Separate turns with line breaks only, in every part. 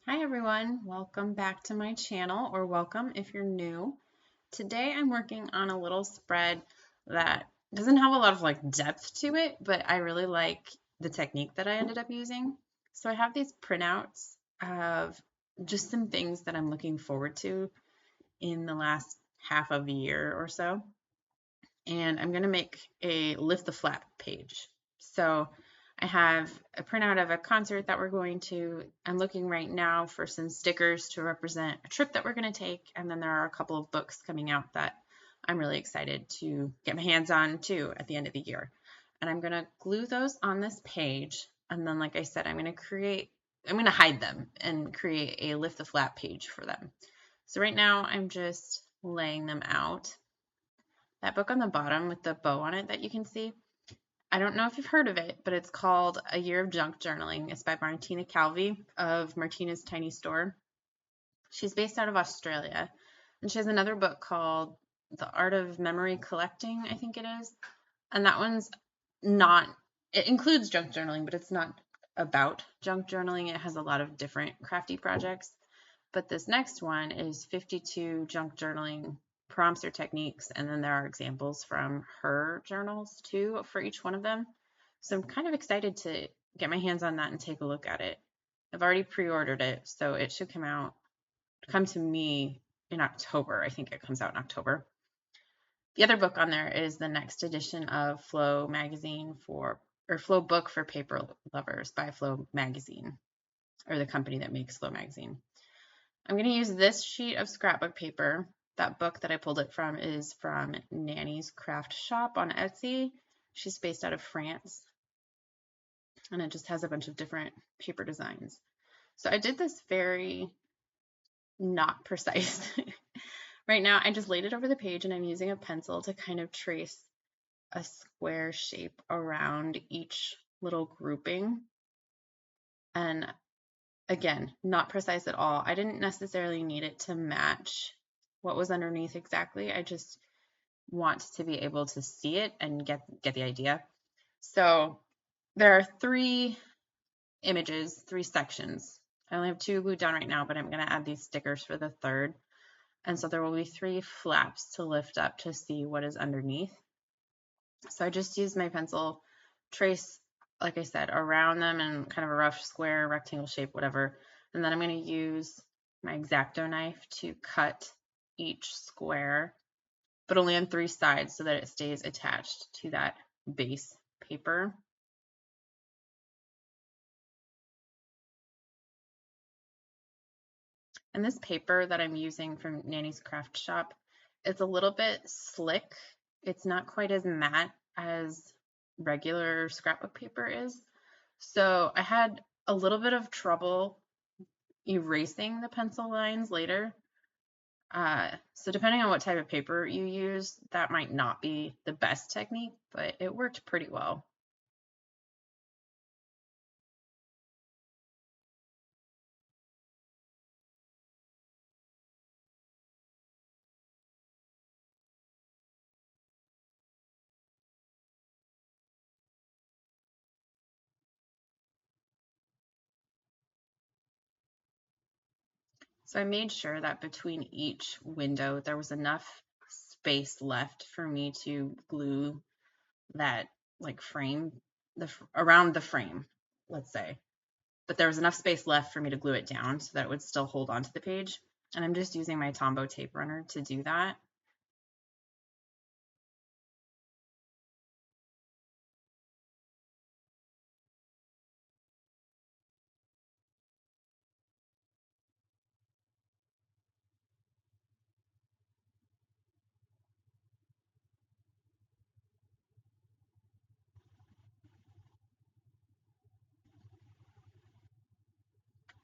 Hi everyone, welcome back to my channel, or welcome if you're new. Today I'm working on a little spread that doesn't have a lot of depth to it, but I really like the technique that I ended up using. So I have these printouts of just some things that I'm looking forward to in the last half of a year or so. And I'm going to make a lift the flap page. So I have a printout of a concert that we're going to. I'm looking right now for some stickers to represent a trip that we're going to take. And then there are a couple of books coming out that I'm really excited to get my hands on too at the end of the year. And I'm going to glue those on this page. And then, like I said, I'm going to hide them and create a lift the flap page for them. So right now I'm just laying them out. That book on the bottom with the bow on it that you can see, I don't know if you've heard of it, but it's called A Year of Junk Journaling. It's by Martina Calvi of Martina's Tiny Store. She's based out of Australia. And she has another book called The Art of Memory Collecting, I think it is. And that one's not, it includes junk journaling, but it's not about junk journaling. It has a lot of different crafty projects. But this next one is 52 junk journaling prompts or techniques, and then there are examples from her journals too for each one of them. So I'm kind of excited to get my hands on that and take a look at it. I've already pre-ordered it, so it should come to me in October. I think it comes out in October. The other book on there is the next edition of Flow magazine or Flow book for paper lovers by Flow magazine, or the company that makes Flow magazine. I'm going to use this sheet of scrapbook paper. That book that I pulled it from is from Nanny's Craft Shop on Etsy. She's based out of France, and it just has a bunch of different paper designs. So I did this very not precise. Right now, I just laid it over the page, and I'm using a pencil to kind of trace a square shape around each little grouping. And again, not precise at all. I didn't necessarily need it to match what was underneath exactly. I just want to be able to see it and get the idea. So there are three images, three sections. I only have two glued down right now, but I'm going to add these stickers for the third. And so there will be three flaps to lift up to see what is underneath. So I just used my pencil, trace, like I said, around them in kind of a rough square, rectangle shape, whatever. And then I'm going to use my X-Acto knife to cut each square, but only on three sides so that it stays attached to that base paper. And this paper that I'm using from Nanny's Craft Shop, it's a little bit slick. It's not quite as matte as regular scrapbook paper is. So I had a little bit of trouble erasing the pencil lines later. So depending on what type of paper you use, that might not be the best technique, but it worked pretty well. So I made sure that between each window there was enough space left for me to glue that frame around the frame, let's say. But there was enough space left for me to glue it down so that it would still hold onto the page. And I'm just using my Tombow tape runner to do that.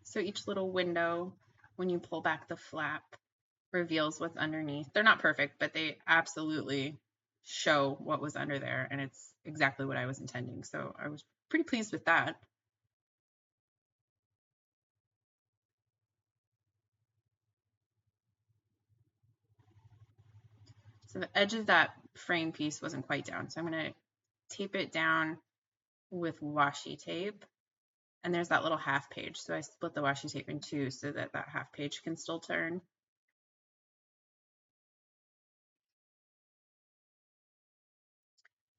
So each little window, when you pull back the flap, reveals what's underneath. They're not perfect, but they absolutely show what was under there, and it's exactly what I was intending. So I was pretty pleased with that. So the edge of that frame piece wasn't quite down, so I'm going to tape it down with washi tape. And there's that little half page. So I split the washi tape in two so that that half page can still turn.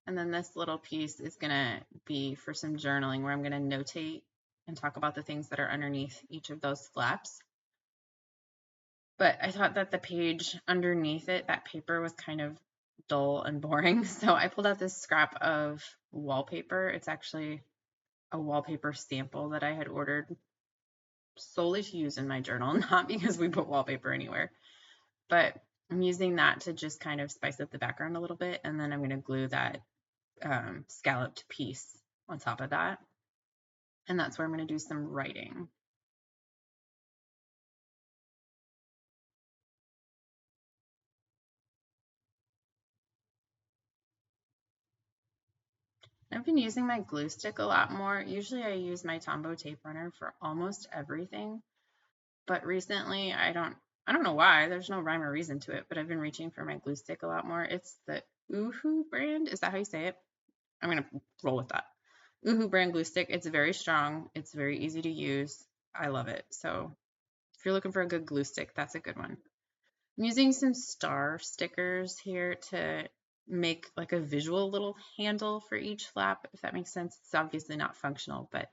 And then this little piece is going to be for some journaling where I'm going to notate and talk about the things that are underneath each of those flaps. But I thought that the page underneath it, that paper was kind of dull and boring. So I pulled out this scrap of wallpaper. It's actually a wallpaper sample that I had ordered solely to use in my journal, not because we put wallpaper anywhere. But I'm using that to just kind of spice up the background a little bit. And then I'm going to glue that scalloped piece on top of that. And that's where I'm going to do some writing. I've been using my glue stick a lot more. Usually I use my Tombow tape runner for almost everything, but recently I don't know why, there's no rhyme or reason to it, but I've been reaching for my glue stick a lot more. It's the Oohoo brand. Is that how you say it? I'm going to roll with that. Oohoo brand glue stick. It's very strong. It's very easy to use. I love it. So if you're looking for a good glue stick, that's a good one. I'm using some star stickers here to make like a visual little handle for each flap, if that makes sense. It's obviously not functional, but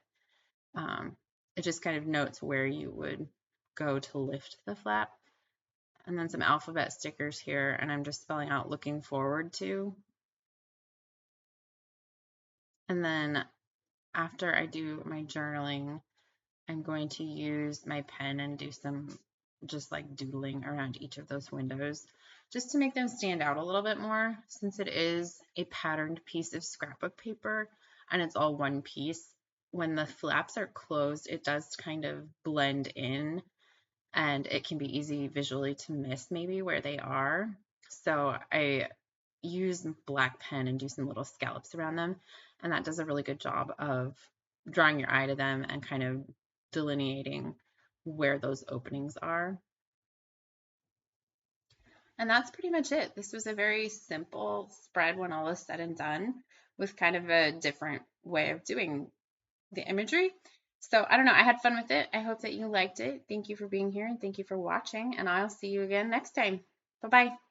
it just kind of notes where you would go to lift the flap. And then some alphabet stickers here, and I'm just spelling out looking forward to. And then after I do my journaling, I'm going to use my pen and do some just like doodling around each of those windows just to make them stand out a little bit more, since it is a patterned piece of scrapbook paper and it's all one piece. When the flaps are closed, it does kind of blend in and it can be easy visually to miss maybe where they are. So I use black pen and do some little scallops around them, and that does a really good job of drawing your eye to them and kind of delineating where those openings are. And that's pretty much it. This was a very simple spread when all is said and done, with kind of a different way of doing the imagery. So I don't know, I had fun with it. I hope that you liked it. Thank you for being here and thank you for watching, and I'll see you again next time. Bye-bye.